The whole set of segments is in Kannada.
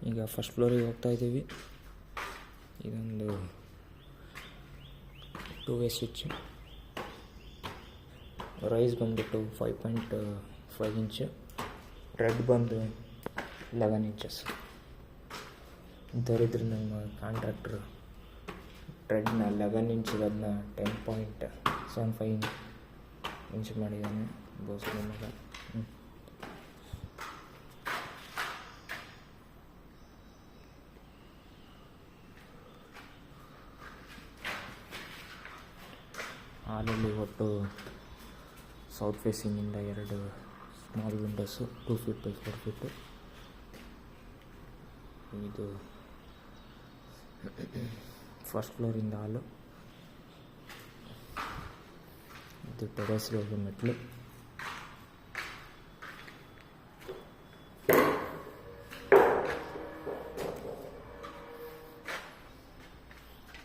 ಈಗ ಫಸ್ಟ್ ಫ್ಲೋರಿಗೆ ಹೋಗ್ತಾಯಿದ್ದೀವಿ. ಇದೊಂದು 2-way ಸ್ವಿಚ್. ರೈಸ್ ಬಂದುಬಿಟ್ಟು 5.5 ಇಂಚು, ರೆಡ್ ಬಂದು 11 ಇಂಚಸ್. ದರಿದ್ರೆ ನಮ್ಮ ಕಾಂಟ್ರಾಕ್ಟ್ರು ರೆಡ್ನ 11 ಇಂಚಿಗೆ ಅದನ್ನ 10.75 ಇಂಚ್ ಮಾಡಿದ್ದಾನೆ ಬೋಸ್ಗೆ ಮಗ. ಹಾಲಲ್ಲಿ ಒಟ್ಟು ಸೌತ್ ಫೇಸಿಂಗಿಂದ 2 small windows 2 feet by 4 feet. ಇದು ಫಸ್ಟ್ ಫ್ಲೋರಿಂದ ಹಾಲು. ಇದು ಟೆರೇಸ್ಗೆ ಹೋಗೋ ಮೆಟ್ಲು.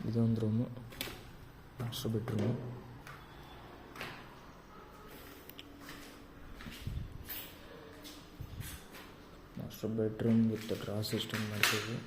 ಇದೊಂದು room, master bedroom. Master bedroom with draw system ಮಾಡ್ತೀವಿ.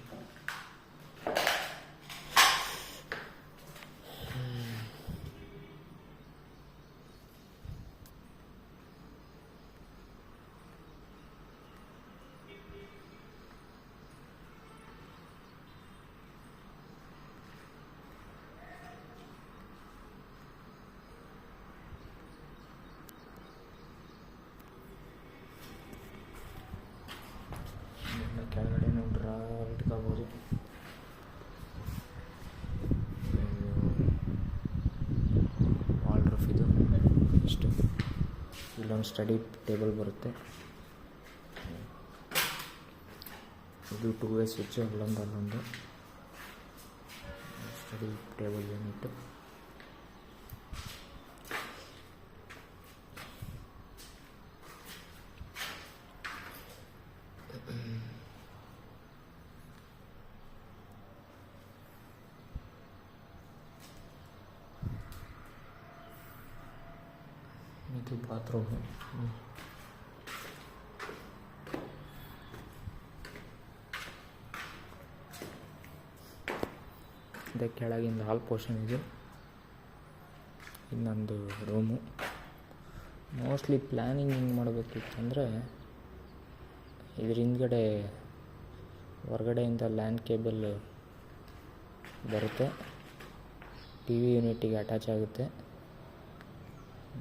ಕೆಳಗಡೆ ನಾವು ಡ್ರಾ ಇಟ್ಕೋಬೋದು. ವಾಲ್ ರೂಫ್ ಇದು ಇಷ್ಟು. ಇಲ್ಲೊಂದು ಸ್ಟಡಿ ಟೇಬಲ್ ಬರುತ್ತೆ. ಇದು 2-way ಸ್ವಿಚ್, ಅಲ್ಲೊಂದು ಸ್ಟಡಿ ಟೇಬಲ್ ಯೂನಿಟ್. ಇದು ಬಾತ್ರೂಮ್. ಅದೇ ಕೆಳಗಿಂದ ಹಾಲ್ ಪೋರ್ಷನ್ ಇದೆ. ಇನ್ನೊಂದು ರೂಮು. ಮೋಸ್ಟ್ಲಿ ಪ್ಲ್ಯಾನಿಂಗ್ ಹೆಂಗೆ ಮಾಡಬೇಕಿತ್ತಂದರೆ, ಇದ್ರ ಹಿಂದ್ಗಡೆ ಹೊರಗಡೆಯಿಂದ ಲ್ಯಾನ್ ಕೇಬಲ್ ಬರುತ್ತೆ, ಟಿ ವಿ ಯೂನಿಟಿಗೆ ಅಟ್ಯಾಚ್ ಆಗುತ್ತೆ.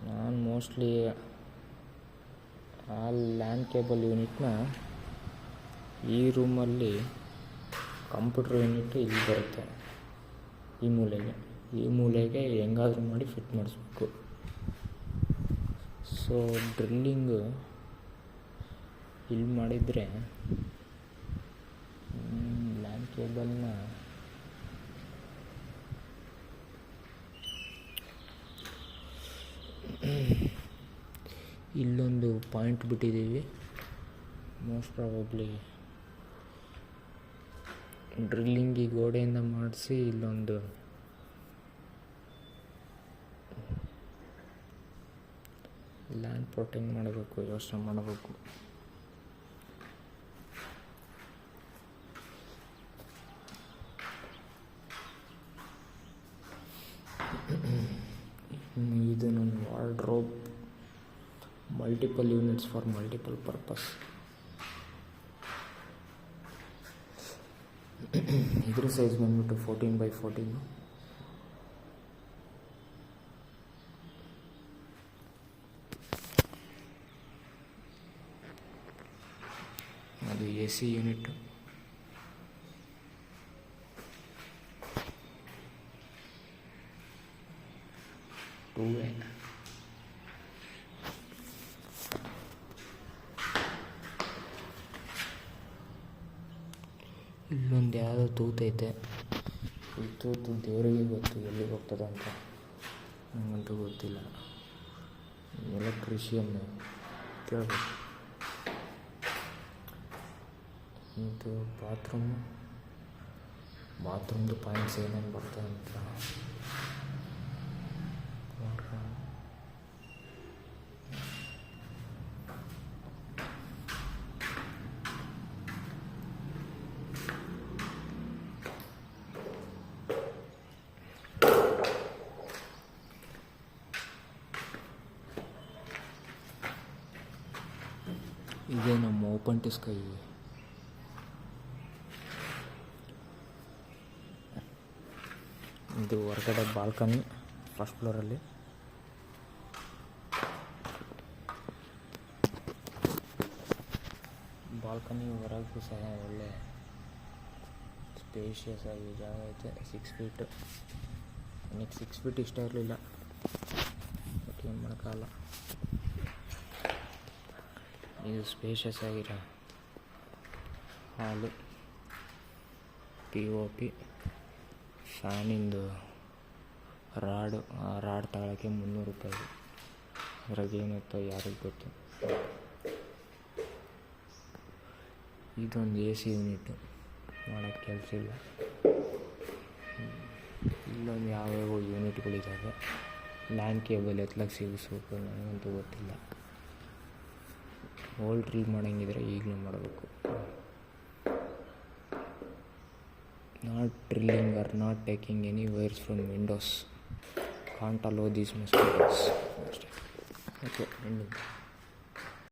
ನಾನು ಮೋಸ್ಟ್ಲಿ ಆ ಲ್ಯಾನ್ ಕೇಬಲ್ ಯೂನಿಟ್ನ ಈ ರೂಮಲ್ಲಿ, ಕಂಪ್ಯೂಟರ್ ಯೂನಿಟ್ ಇಲ್ಲಿ ಬರುತ್ತೆ, ಈ ಮೂಲೆಗೆ ಹೆಂಗಾದ್ರೂ ಮಾಡಿ ಫಿಟ್ ಮಾಡಿಸ್ಬೇಕು. ಸೊ ಡ್ರಿಲ್ಲಿಂಗು ಇಲ್ಲಿ ಮಾಡಿದರೆ ಲ್ಯಾನ್ ಕೇಬಲ್ನ ಇಲ್ಲೊಂದು ಪಾಯಿಂಟ್ ಬಿಟ್ಟಿದ್ದೀವಿ. ಮೋಸ್ಟ್ ಪ್ರಾಬಬ್ಲಿ ಡ್ರಿಲ್ಲಿಂಗ್ ಈ ಗೋಡೆಯಿಂದ ಮಾಡಿಸಿ ಇಲ್ಲೊಂದು ಲ್ಯಾಂಡ್ ಪ್ರೊಟೆಕ್ಟ್ ಮಾಡಬೇಕು, ಯೋಚನೆ ಮಾಡಬೇಕು. ಇದು ನನ್ನ wardrobe. Multiple units for multiple purpose. ಇದ್ರ ಸೈಜ್ ಬಂದ್ಬಿಟ್ಟು 14x14. ಅದು AC ಯೂನಿಟ್. ಇಲ್ಲೊಂದು ಯಾವುದೋ ತೂತೈತೆ. ಈ ತೂತು ದೇವರಿಗೆ ಗೊತ್ತು ಎಲ್ಲಿಗೆ ಹೋಗ್ತದೆ ಅಂತ, ನನಗಂತೂ ಗೊತ್ತಿಲ್ಲ. ಎಲೆಕ್ಟ್ರಿಷಿಯನ್ ಕೇಳಬೇಕು. ಇದು ಬಾತ್ರೂಮ್ದು ಪಾಯಿಂಟ್ಸ್ ಏನೇನು ಬರ್ತದೆ ಅಂತ ಇದೇ ನಮ್ಮ ಓಪನ್ ಟು ಸ್ಕೈ. ಇದು ಹೊರಗಡೆ ಬಾಲ್ಕನಿ ಫಸ್ಟ್ ಫ್ಲೋರಲ್ಲಿ. ಬಾಲ್ಕನಿ ಹೊರಗೂ ಸಹ ಒಳ್ಳೆ ಸ್ಪೇಷಿಯಸ್ ಆಗಿ ಜಾಗ ಐತೆ. 6 ಫೀಟ್. ನನಗೆ 6 ಫೀಟ್ ಇಷ್ಟ ಇರಲಿಲ್ಲ, ಬಟ್ ಏನು ಮಾಡೋಕ್ಕಾಗಲ್ಲ. ಇದು ಸ್ಪೇಷಿಯಸ್ ಆಗಿರೋ ಹಾಲು. POP ಫ್ಯಾನಿಂದು ರಾಡು. ಆ ರಾಡ್ ತಗೊಳ್ಳೋಕ್ಕೆ 300 ರೂಪಾಯಿ. ಅದ್ರಾಗ ಏನಿತ್ತೋ ಯಾರಿಗೆ ಗೊತ್ತು. ಇದೊಂದು AC ಯೂನಿಟು, ಮಾಡೋಕ್ಕೆ ಕೆಲಸ ಇಲ್ಲ. ಇಲ್ಲೊಂದು ಯಾವ್ಯಾವ ಯೂನಿಟ್ಗಳಿದ್ದಾವೆ. ಲ್ಯಾನ್ ಕೇಬಲ್ ಎತ್ಲಾಗ ಸಿಗಿಸ್ಬೇಕು, ನನಗಂತೂ ಗೊತ್ತಿಲ್ಲ. ಓಲ್ಡ್ ಡ್ರಿಲ್ ಮಾಡೋಂಗಿದ್ರೆ ಈಗಲೂ ಮಾಡಬೇಕು. Not drilling or not taking any wires from windows. Can't allow these mistakes. ಅಷ್ಟೇ. Okay, ending.